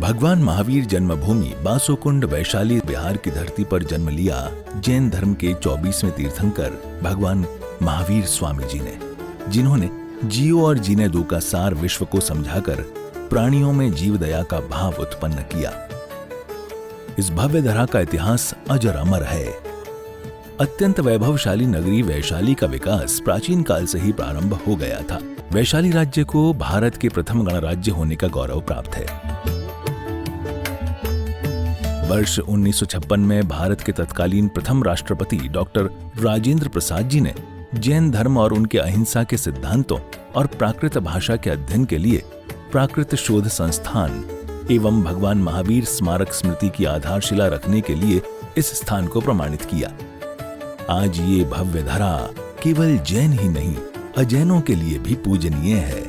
भगवान महावीर जन्मभूमि बासोकुंड वैशाली बिहार की धरती पर जन्म लिया जैन धर्म के 24वें तीर्थंकर भगवान महावीर स्वामी जी ने, जिन्होंने जियो और जीने दो का सार विश्व को समझाकर प्राणियों में जीव दया का भाव उत्पन्न किया। इस भव्य धरा का इतिहास अजर अमर है। अत्यंत वैभवशाली नगरी वैशाली का विकास प्राचीन काल से ही प्रारंभ हो गया था। वैशाली राज्य को भारत के प्रथम गणराज्य होने का गौरव प्राप्त है। वर्ष 1956 में भारत के तत्कालीन प्रथम राष्ट्रपति डॉक्टर राजेंद्र प्रसाद जी ने जैन धर्म और उनके अहिंसा के सिद्धांतों और प्राकृत भाषा के अध्ययन के लिए प्राकृत शोध संस्थान एवं भगवान महावीर स्मारक स्मृति की आधारशिला रखने के लिए इस स्थान को प्रमाणित किया। आज ये भव्य धरा केवल जैन ही नहीं, अजैनों के लिए भी पूजनीय है।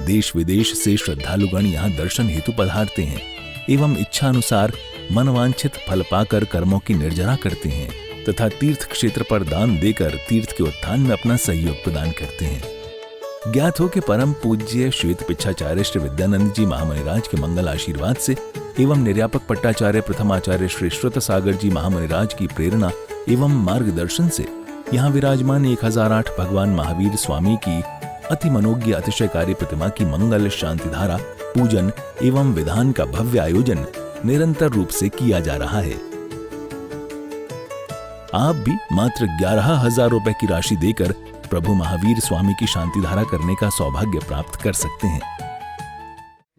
देश विदेश से श्रद्धालुगण यहाँ दर्शन हेतु पधारते हैं एवं इच्छा अनुसार मनवांछित फल पाकर कर्मों की निर्जरा करते हैं तथा तीर्थ क्षेत्र पर दान देकर तीर्थ के उत्थान में अपना सहयोग प्रदान करते हैं। ज्ञात हो कि परम पूज्य श्वेत पिच्छाचार्य श्री विद्यानंद जी महामुनिराज के मंगल आशीर्वाद से एवं निर्यापक पट्टाचार्य प्रथमाचार्य श्री श्रुत सागर जी महामुनिराज की प्रेरणा एवं मार्गदर्शन से यहाँ विराजमान 1008 भगवान महावीर स्वामी की अति मनोज्ञ अतिशयकारी प्रतिमा की मंगल शांति धारा पूजन एवं विधान का भव्य आयोजन निरंतर रूप से किया जा रहा है। आप भी मात्र 11,000 रुपए की राशि देकर प्रभु महावीर स्वामी की शांति धारा करने का सौभाग्य प्राप्त कर सकते हैं।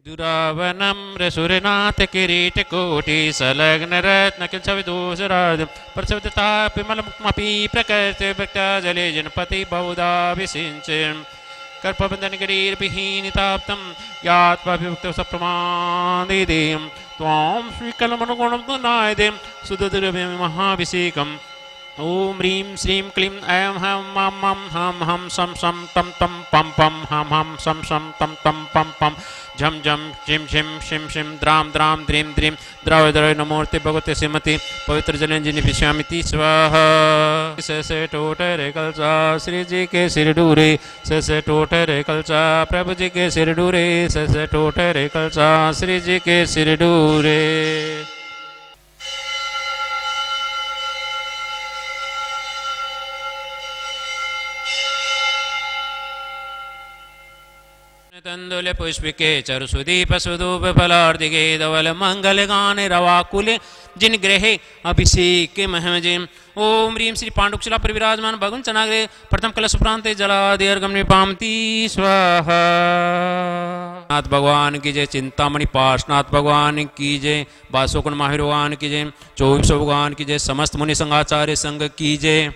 दुरावनम रसुरनाथ किरीट कोटि संलग्न रत्न किंचविदूषराज प्रसवतापि मलमुक्मपि प्रकृति भक्ता जले जनपति बहुधा विसिंचन कर्पबंधन गिरीर्विहीनिताप्तं यात्वाभिभुक्तौ सप्रमादिदें त्वां श्रीकलमनुगुणं तुनायदें सुदुर्भ्यं महाभिषेकम् ओम ह्रीं श्रीं क्लीं ऐं हं मं मं हं हं सं सं तं तं पं पं हं हं सं सं तं तं पं पं झं झं झिं झिं शिं शिं द्रां द्रां द्रीं द्रीं द्रव द्रव नमोर्ते भगवते श्रीमति पवित्र जलंजनि विश्वामिति स्वाहा। से टोटरे कलचा श्री जी के सिर डूरे से टोटरे कलचा प्रभु जी के सिर डूरे से टोटरे कलचा श्री जी के सिर डूरे। तंदुल पुष्पिके चरुसुदीप सुदूप फलार्दिके धवल मंगल गान रवाकुले जिन ग्रहे अभिषेक महमजे ओम ह्रीं श्री पांडुक्षला पर विराजमान भगवान चनाग्रे प्रथम कलश प्रांते जलादिर्गम पामती स्वाहा। नाथ भगवान की जय, चिंतामणि पार्शनाथ भगवान की जय, बासोकुंड महावीर भगवान की जय, 24 भगवान की जय, समस्त मुनि संघाचार्य संघ की जय।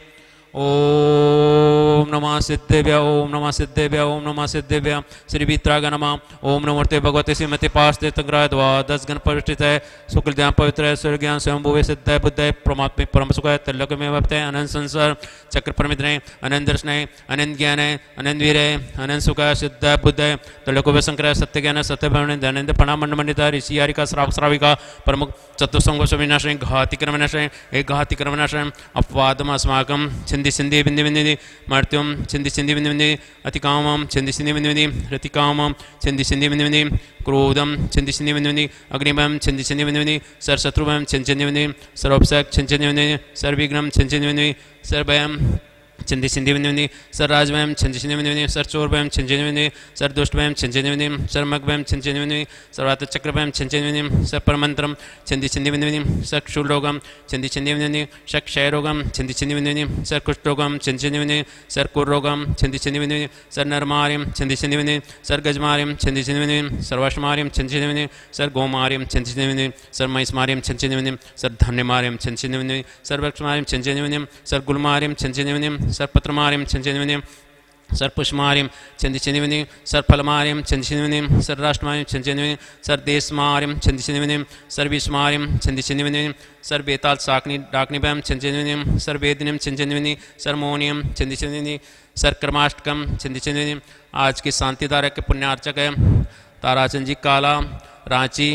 ओम नमः सिद्धेभ्य ओम नमः सिद्धेभ्य ओम नमः सिद्धेभ्य श्री वित्राग नमः ओम नमोर्ते भगवते श्रीमति पार्षदे तंग्राय द्वा 10 गण प्रतिष्ठित है शुक्ल ध्यान पवित्र है सूर्य ज्ञान स्वयं भुवे सिद्ध है बुद्ध है परमात्मा परम सुख है तिलक में वक्त है अनंत संसार चक्र परमित है अनंत दर्शन है अनंत ज्ञान है अनंत वीर है अनंत सुख है सिद्ध है बुद्ध है तिलक में शंकर है सत्य ज्ञान है सत्य भवन धनंद फणा मंड मंडिता ऋषि यारिका श्रावक श्राविका प्रमुख चतुसंग विनाशय घाति कर्म विनाशय एक घाति कर्म विनाशय अपवादम अस्माकम छिंदी छिंदी बिंदी बिंदी मर्त्युम छिंदी छिंदी बिंदी बिंदी अतिकामम छिंदी छिंदी बिंदी बिंदी रतिकामम छिंदी छिंदी बिंदी बिंदी क्रोधम छिंदी छिंदी बिंदी बिंदी अग्निभयम छिंदी छिंदी बिंदी बिंदी सर्वशत्रुभयम छिंदी छिंदी बिंदी सर्वोपसक छिंदी छिंदी बिंदी सर्वविघ्नम छिंदी छिंदी बिंदी सर्वभयम छिंदी छिंदी बिंदी बिंदी सर राजभयम छिंदी छिंदी बिंदी बिंदी सर चोरभयम छिंदी छिंदी बिंदी सर दुष्टभयम छिंदी छिंदी बिंदी सर मगभयम छिंदी छिंदी बिंदी सर्वात चक्रभयम छिंदी छिंदी बिंदी सर परमंत्रम छिंदी छिंदी बिंदी बिंदी सर क्षुलरोगम छिंदी छिंदी बिंदी बिंदी सर क्षयरोगम छिंदी छिंदी बिंदी बिंदी सर कुष्ठरोगम छिंदी छिंदी बिंदी सर कुर्रोगम छिंदी छिंदी बिंदी सर नरमार्यम छिंदी छिंदी बिंदी सर गजमार्यम छिंदी छिंदी बिंदी सर वशमार्यम छिंदी छिंदी बिंदी सर गोमार्यम छिंदी छिंदी बिंदी सर महिषमार्यम छिंदी छिंदी बिंदी सर धन्यमार्यम छिंदी छिंदी बिंदी सर वृक्षमार्यम छिंदी छिंदी बिंदी सर गुलमार्यम छिंदी छिंदी बिंदी सर पत्रमार्यम छिंदी छिंदी बिंदी सर पुष्पमार्यम छिंदी छिंदी बिंदी सर फलमार्यम छिंदी छिंदी बिंदी सर राष्ट्रमार्यम छिंदी छिंदी बिंदी सर देशमार्यम छिंदी छिंदी बिंदी सर विषमार्यम छिंदी छिंदी बिंदी सर बेताल साकनी डाकनीभयम छिंदी छिंदी बिंदी सर वेदिनियम छिंदी छिंदी बिंदी सर मोनियम छिंदी छिंदी बिंदी सर कर्माष्टकम छिंदी छिंदी बिंदी। आज की शांतिधारक के पुण्यार्चक है ताराचंद जी काला, रांची,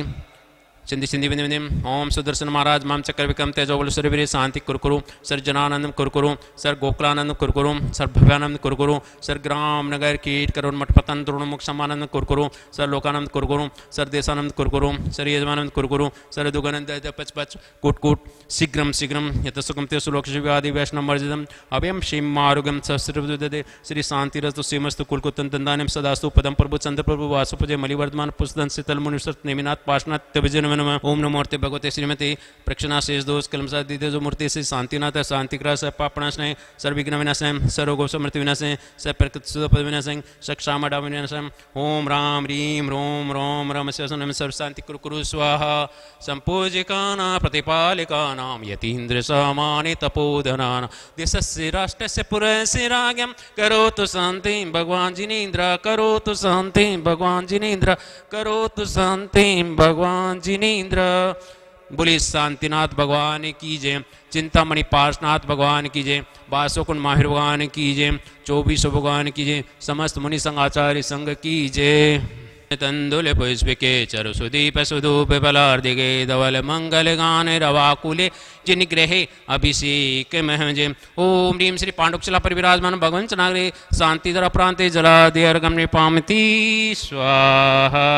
सिंधि सिंधि विंधि विंधिम ओम सुदर्शन महाराज माम चक्र विक्रम तेजोबल सूर्यवीर शांति कुरकुरु सर जनानंदम कुरकुरु सर गोकुलानंद कुरकुरु सर भव्यानंद कुरकुरु सर ग्राम नगर कीट करुण मठ पतन द्रोण मुख समानंद कुरकुरु सर लोकानंद कुरकुरु सर देशानंद कुरकुरु सर यजमानंद कुरकुरु सर दुगनंद पच पच कूट कूट शीघ्रम शीघ्रम यत सुखम ते सुलोक शिवादि वैष्णव मर्जिदम अभयम शिम आरोग्यम सस्त्रदे श्री शांति रस्तु सीमस्तु कुलकुतन दंदानिम सदास्तु पदम प्रभु चंद्र प्रभु वासुपजे मलिवर्धमान पुष्दन शीतल मुनिसत नेमिनाथ पाशनाथ त्यभिजन नमः ओम नमो मूर्ति भगवते श्रीमती प्रक्षणा शेष दोष कलमसा दीदे जो मूर्ति श्री शांतिनाथ शांतिग्रह पापनाशय सर्विघ्न विनाशय सर्वगो समृति विनाशय सप्रकृत सुपद विनाशय सक्षामडा विनाशय ओम राम रीम रोम रोम रम नम सर्व शांति कुरु स्वाहा संपूजिकाना प्रतिपालिकानां यतीन्द्र समानि तपोधनानां देशस्य राष्ट्रस्य पुरस्य राज्ञं करोतु शान्तिं भगवान् जिनेन्द्र करोतु शान्तिं भगवान् जिनेन्द्र करोतु शान्तिं भगवान् जिनेन्द्र। बोले शांतिनाथ भगवान की जय, चिंतामणि पार्शनाथ भगवान की जय, वासुकुंड माहिर भगवान की जय, 24 भगवान की जय, समस्त मुनि संघ आचार्य संघ की जय। तंदुल पुष्पिके चरु सुदीप सुधूप बलार्दिगे धवल मंगल गान रवाकुले जिनग्रहे अभिषेक महजे ओम ह्रीम श्री पांडुकशिला पर विराजमान भगवान चनाग्रे शांति धरा प्रांते जलादि अर्गम पामती स्वाहा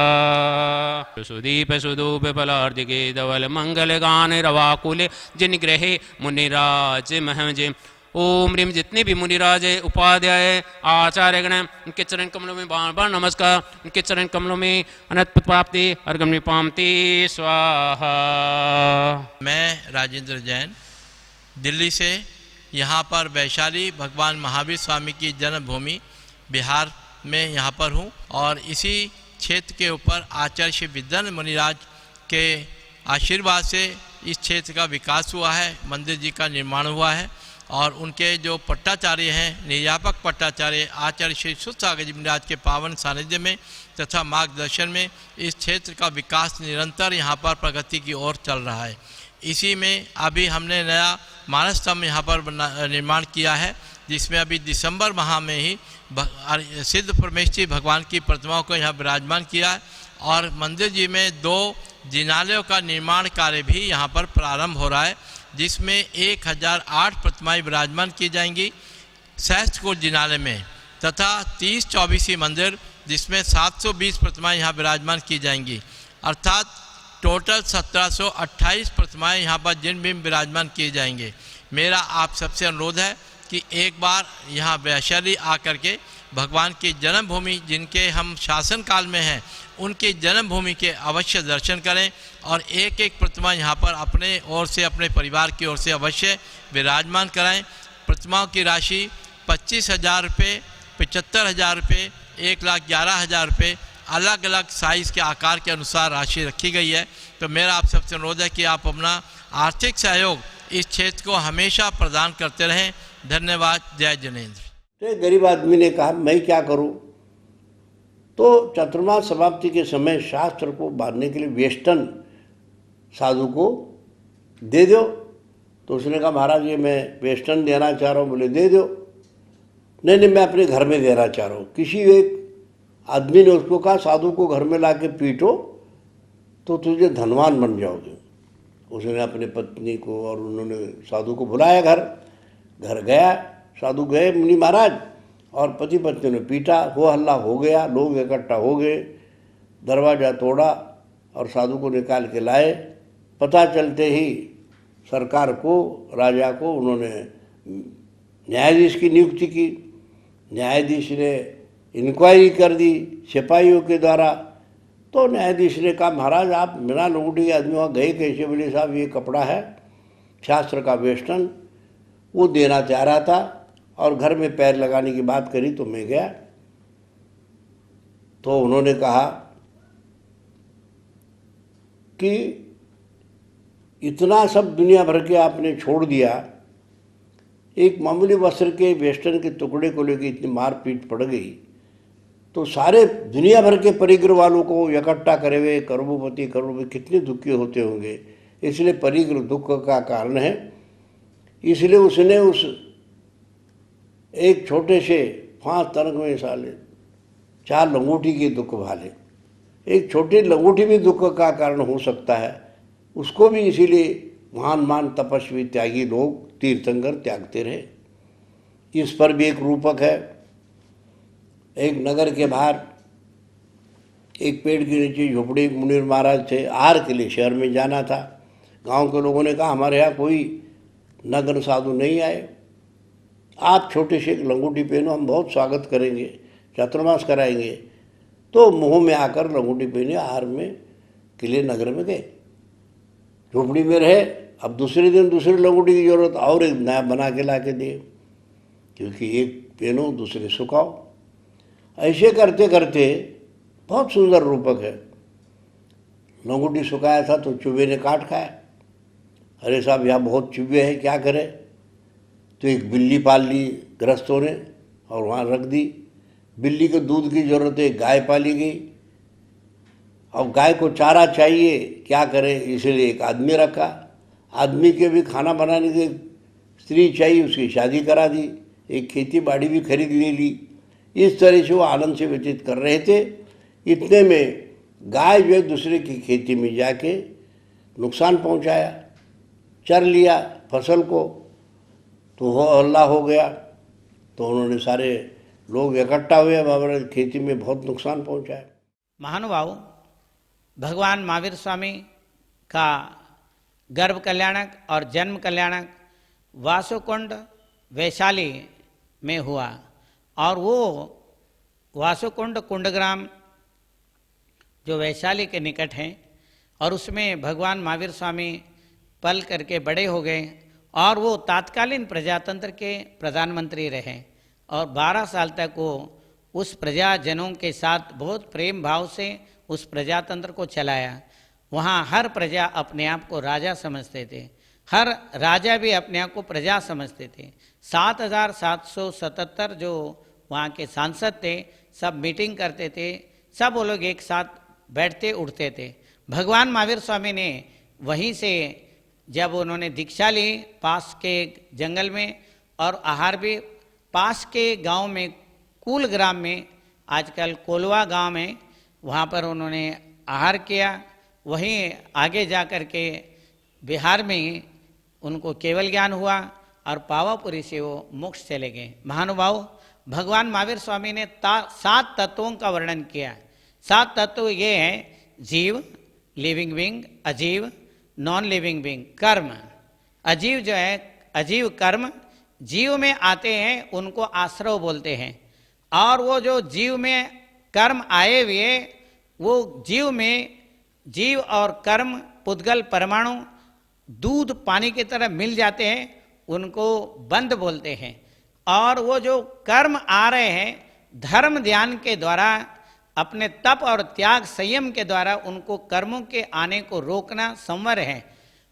सुदीप सुधूप बलार्दिगे धवल मंगल गान रवाकुले जिनग्रहे मुनिराज महजे ओम ह्रीम जितने भी मुनिराज उपाध्याय आचार्य गण उनके चरण कमलों में बार बार नमस्कार, उनके चरण कमलों में अनंत प्राप्ति अर्गम पामती स्वाहा। मैं राजेंद्र जैन दिल्ली से यहाँ पर वैशाली भगवान महावीर स्वामी की जन्मभूमि बिहार में यहाँ पर हूँ और इसी क्षेत्र के ऊपर आचार्य श्री विद्यानंद मुनिराज के आशीर्वाद से इस क्षेत्र का विकास हुआ है, मंदिर जी का निर्माण हुआ है और उनके जो पट्टाचार्य हैं निर्यापक पट्टाचार्य आचार्य श्री सुसागर जी महाराज के पावन सानिध्य में तथा मार्गदर्शन में इस क्षेत्र का विकास निरंतर यहाँ पर प्रगति की ओर चल रहा है। इसी में अभी हमने नया मानस स्तंभ यहाँ पर निर्माण किया है जिसमें अभी दिसंबर माह में ही सिद्ध परमेश्वरी भगवान की प्रतिमाओं को यहाँ विराजमान किया है और मंदिर जी में 2 जिनालयों का निर्माण कार्य भी यहाँ पर प्रारंभ हो रहा है जिसमें 1008 प्रतिमाएं विराजमान की जाएंगी सहस्त्रकूट जिनालय में तथा 30-24 मंदिर जिसमें 720 प्रतिमाएं यहाँ विराजमान की जाएंगी अर्थात टोटल 1728 प्रतिमाएं यहाँ पर जिन भी विराजमान किए जाएंगे। मेरा आप सबसे अनुरोध है कि एक बार यहाँ वैशाली आकर के भगवान की जन्मभूमि जिनके हम शासन काल में हैं उनकी जन्मभूमि के अवश्य दर्शन करें और एक एक प्रतिमा यहाँ पर अपने ओर से अपने परिवार की ओर से अवश्य विराजमान कराएं। प्रतिमाओं की राशि 25,000 रुपये, 75,000 रुपये, 1,11,000 रुपये अलग अलग साइज़ के आकार के अनुसार राशि रखी गई है। तो मेरा आप सबसे अनुरोध है कि आप अपना आर्थिक सहयोग इस क्षेत्र को हमेशा प्रदान करते रहें। धन्यवाद। जय जिनेन्द्र। तो गरीब आदमी ने कहा मैं क्या करूं? तो चतुर्मास समाप्ति के समय शास्त्र को बांधने के लिए वेष्टन साधु को दे दो। तो उसने कहा महाराज ये मैं वेष्टन देना चाह रहा हूँ। बोले दे दो। नहीं मैं अपने घर में देना चाह रहा हूँ। किसी एक आदमी ने उसको कहा साधु को घर में ला के पीटो तो तुझे धनवान बन जाओगे। उसने अपने पत्नी को और उन्होंने साधु को बुलाया, घर गया। साधु गए मुनि महाराज और पति पत्नी ने पीटा, हो हल्ला हो गया, लोग इकट्ठा हो गए, दरवाज़ा तोड़ा और साधु को निकाल के लाए। पता चलते ही सरकार को, राजा को उन्होंने न्यायाधीश की नियुक्ति की। न्यायाधीश ने इंक्वायरी कर दी सिपाहियों के द्वारा। तो न्यायाधीश ने कहा महाराज आप बिना लंगोटी के आदमी वहाँ गए कैसे? बोले साहब ये कपड़ा है शास्त्र का वेष्टन, वो देना चाह रहा था और घर में पैर लगाने की बात करी तो मैं गया। तो उन्होंने कहा कि इतना सब दुनिया भर के आपने छोड़ दिया, एक मामूली वस्त्र के वेस्टर्न के टुकड़े को लेकर इतनी मारपीट पड़ गई तो सारे दुनिया भर के परिग्रह वालों को इकट्ठा करे हुए करोड़पति कितने दुखी होते होंगे। इसलिए परिग्रह दुख का कारण है। इसलिए उसने उस एक छोटे से 5 तरंग में साले 4 लंगोटी के दुख भाले। एक छोटी लंगोटी भी दुख का कारण हो सकता है, उसको भी इसीलिए महान महान तपस्वी त्यागी लोग तीर्थंकर त्यागते रहे। इस पर भी एक रूपक है। एक नगर के बाहर एक पेड़ के नीचे झोपड़ी मुनीर महाराज थे, आहार के लिए शहर में जाना था। गांव के लोगों ने कहा हमारे यहाँ कोई नग्न साधु नहीं आए, आप छोटे से एक लंगोटी पहनो, हम बहुत स्वागत करेंगे, चातुर्मास कराएंगे। तो मुंह में आकर लंगोटी पहने आहार में के लिए नगर में गए, झोपड़ी में रहे। अब दूसरे दिन दूसरी लंगोटी की जरूरत, और एक नया बना के ला के दिए, क्योंकि एक पहनो दूसरे सुखाओ। ऐसे करते करते बहुत सुंदर रूपक है। लंगोटी सुखाया था तो चूहे ने काट खाया। अरे साहब यहाँ बहुत चूहे हैं, क्या करें? तो एक बिल्ली पाल ली गृहस्थों ने और वहाँ रख दी। बिल्ली के दूध की जरूरत है, गाय पाली गई। अब गाय को चारा चाहिए, क्या करें? इसलिए एक आदमी रखा। आदमी के भी खाना बनाने की स्त्री चाहिए, उसकी शादी करा दी, एक खेती बाड़ी भी खरीद ले ली। इस तरह से वो आनंद से व्यतीत कर रहे थे। इतने में गाय जो है दूसरे की खेती में जाके नुकसान पहुंचाया, चर लिया फसल को, तो वो हल्ला हो गया। तो उन्होंने सारे लोग इकट्ठा हुए, हमारे खेती में बहुत नुकसान पहुंचाया। महानुभाव, भगवान महावीर स्वामी का गर्भ कल्याणक और जन्म कल्याणक वासुकुंड वैशाली में हुआ, और वो वासुकुंड कुंडग्राम जो वैशाली के निकट हैं, और उसमें भगवान महावीर स्वामी पल करके बड़े हो गए, और वो तात्कालीन प्रजातंत्र के प्रधानमंत्री रहे, और 12 साल तक वो उस प्रजाजनों के साथ बहुत प्रेम भाव से उस प्रजातंत्र को चलाया। वहाँ हर प्रजा अपने आप को राजा समझते थे, हर राजा भी अपने आप को प्रजा समझते थे। 7,777 जो वहाँ के सांसद थे, सब मीटिंग करते थे, सब वो लोग एक साथ बैठते उठते थे। भगवान महावीर स्वामी ने वहीं से जब उन्होंने दीक्षा ली पास के जंगल में, और आहार भी पास के गांव में कुल ग्राम में, आजकल कोलवा गांव में, वहाँ पर उन्होंने आहार किया। वहीं आगे जा कर के बिहार में उनको केवल ज्ञान हुआ, और पावापुरी से वो मोक्ष चले गए। महानुभाव, भगवान महावीर स्वामी ने 7 तत्वों का वर्णन किया। 7 तत्व ये हैं: जीव, लिविंग बीइंग, अजीव, नॉन लिविंग बीइंग, कर्म। अजीव जो है, अजीव कर्म जीव में आते हैं, उनको आश्रव बोलते हैं। और वो जो जीव में कर्म आए हुए, वो जीव में जीव और कर्म पुद्गल परमाणु दूध पानी की तरह मिल जाते हैं, उनको बंध बोलते हैं। और वो जो कर्म आ रहे हैं, धर्म ध्यान के द्वारा, अपने तप और त्याग संयम के द्वारा उनको कर्मों के आने को रोकना संवर है,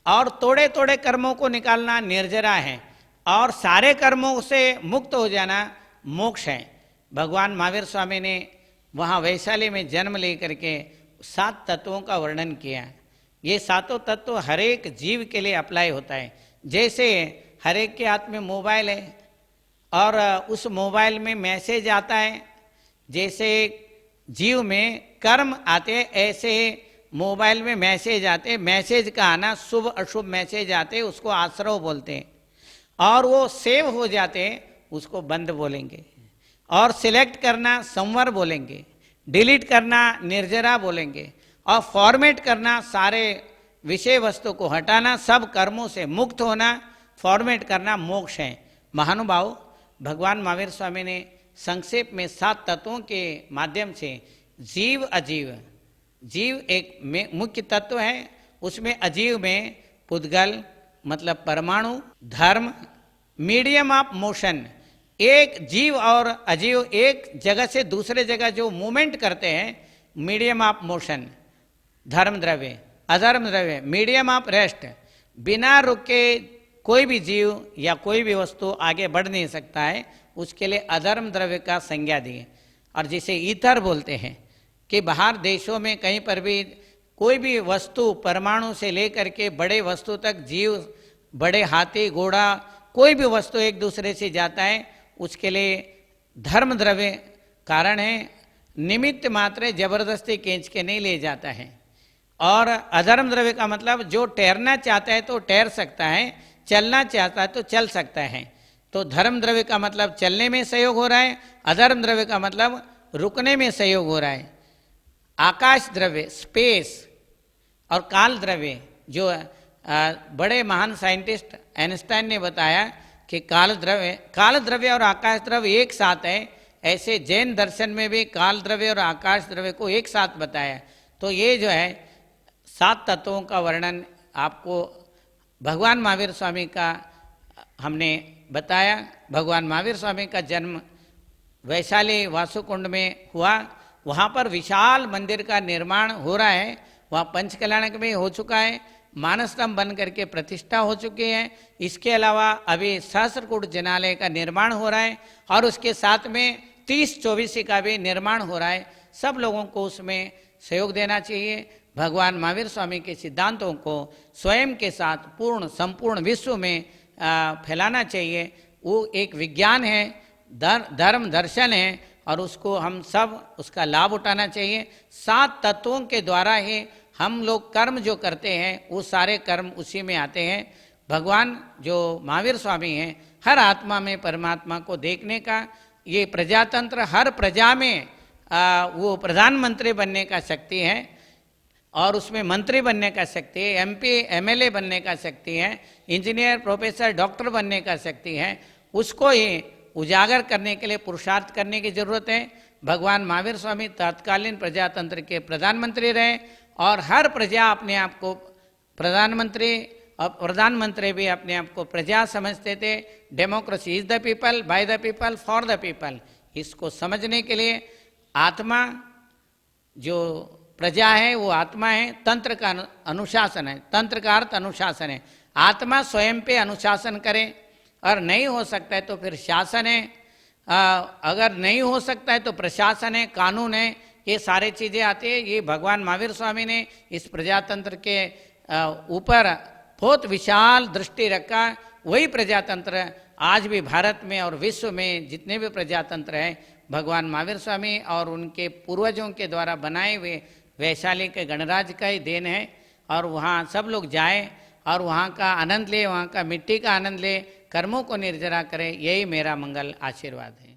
और तोड़े तोड़े कर्मों को निकालना निर्जरा है, और सारे कर्मों से मुक्त हो जाना मोक्ष है। भगवान महावीर स्वामी ने वहाँ वैशाली में जन्म लेकर के 7 तत्वों का वर्णन किया। ये 7 तत्व हर एक जीव के लिए अप्लाई होता है। जैसे हर एक के हाथ में मोबाइल है, और उस मोबाइल में मैसेज आता है, जैसे जीव में कर्म आते हैं, ऐसे मोबाइल में मैसेज आते हैं। मैसेज का आना, शुभ अशुभ मैसेज आते हैं, उसको आश्रव बोलते हैं। और वो सेव हो जाते हैं, उसको बंद बोलेंगे। और सिलेक्ट करना संवर बोलेंगे, डिलीट करना निर्जरा बोलेंगे, और फॉर्मेट करना सारे विषय वस्तु को हटाना, सब कर्मों से मुक्त होना, फॉर्मेट करना मोक्ष है। महानुभाव, भगवान महावीर स्वामी ने संक्षेप में 7 तत्वों के माध्यम से जीव अजीव, जीव एक मुख्य तत्व है, उसमें अजीव में पुद्गल मतलब परमाणु, धर्म, मीडियम ऑफ मोशन, एक जीव और अजीव एक जगह से दूसरे जगह जो मूवमेंट करते हैं, मीडियम ऑफ मोशन, धर्म द्रव्य, अधर्म द्रव्य, मीडियम ऑफ रेस्ट। बिना रुके कोई भी जीव या कोई भी वस्तु आगे बढ़ नहीं सकता है, उसके लिए अधर्म द्रव्य का संज्ञा दी। और जिसे ईथर बोलते हैं, कि बाहर देशों में कहीं पर भी कोई भी वस्तु परमाणु से लेकर के बड़े वस्तु तक, जीव, बड़े हाथी, घोड़ा, कोई भी वस्तु एक दूसरे से जाता है, उसके लिए धर्म द्रव्य कारण है। निमित्त मात्र जबरदस्ती खींच के नहीं ले जाता है। और अधर्म द्रव्य का मतलब जो ठहरना चाहता है तो ठहर सकता है, चलना चाहता है तो चल सकता है। तो धर्म द्रव्य का मतलब चलने में सहयोग हो रहा है, अधर्म द्रव्य का मतलब रुकने में सहयोग हो रहा है। आकाश द्रव्य स्पेस और काल द्रव्य, जो बड़े महान साइंटिस्ट आइंस्टाइन ने बताया कि काल द्रव्य और आकाश द्रव्य एक साथ है। ऐसे जैन दर्शन में भी काल द्रव्य और आकाश द्रव्य को एक साथ बताया। तो ये जो है 7 तत्वों का वर्णन आपको भगवान महावीर स्वामी का हमने बताया। भगवान महावीर स्वामी का जन्म वैशाली वासुकुंड में हुआ। वहाँ पर विशाल मंदिर का निर्माण हो रहा है। वहाँ पंचकल्याणक में हो चुका है, मानसतम बन करके प्रतिष्ठा हो चुकी है। इसके अलावा अभी सहस्त्रकूट जनालय का निर्माण हो रहा है और उसके साथ में 30-24 का भी निर्माण हो रहा है। सब लोगों को उसमें सहयोग देना चाहिए। भगवान महावीर स्वामी के सिद्धांतों को स्वयं के साथ पूर्ण संपूर्ण विश्व में फैलाना चाहिए। वो एक विज्ञान है, धर्म दर्शन है और उसको हम सब उसका लाभ उठाना चाहिए। 7 तत्वों के द्वारा ही हम लोग कर्म जो करते हैं वो सारे कर्म उसी में आते हैं। भगवान जो महावीर स्वामी हैं, हर आत्मा में परमात्मा को देखने का ये प्रजातंत्र, हर प्रजा में वो प्रधानमंत्री बनने का शक्ति है और उसमें मंत्री बनने का शक्ति है, MP MLA बनने का शक्ति है, इंजीनियर प्रोफेसर डॉक्टर बनने का शक्ति है। उसको ही उजागर करने के लिए पुरुषार्थ करने की जरूरत है। भगवान महावीर स्वामी तत्कालीन प्रजातंत्र के प्रधानमंत्री रहे और हर प्रजा अपने आप को प्रधानमंत्री और प्रधानमंत्री भी अपने आप को प्रजा समझते थे। Democracy is the people, by the people, for the people. इसको समझने के लिए आत्मा जो प्रजा है वो आत्मा है, तंत्र का अनुशासन है। तंत्र का अर्थ अनुशासन है। आत्मा स्वयं पे अनुशासन करे और नहीं हो सकता है तो फिर शासन है, अगर नहीं हो सकता है तो प्रशासन है, कानून है। ये सारे चीज़ें आती है। ये भगवान महावीर स्वामी ने इस प्रजातंत्र के ऊपर बहुत विशाल दृष्टि रखा। वही प्रजातंत्र आज भी भारत में और विश्व में जितने भी प्रजातंत्र हैं भगवान महावीर स्वामी और उनके पूर्वजों के द्वारा बनाए हुए वैशाली के गणराज्य का ही देन है। और वहाँ सब लोग जाएं और वहाँ का आनंद ले, वहाँ का मिट्टी का आनंद ले, कर्मों को निर्जरा करें। यही मेरा मंगल आशीर्वाद है।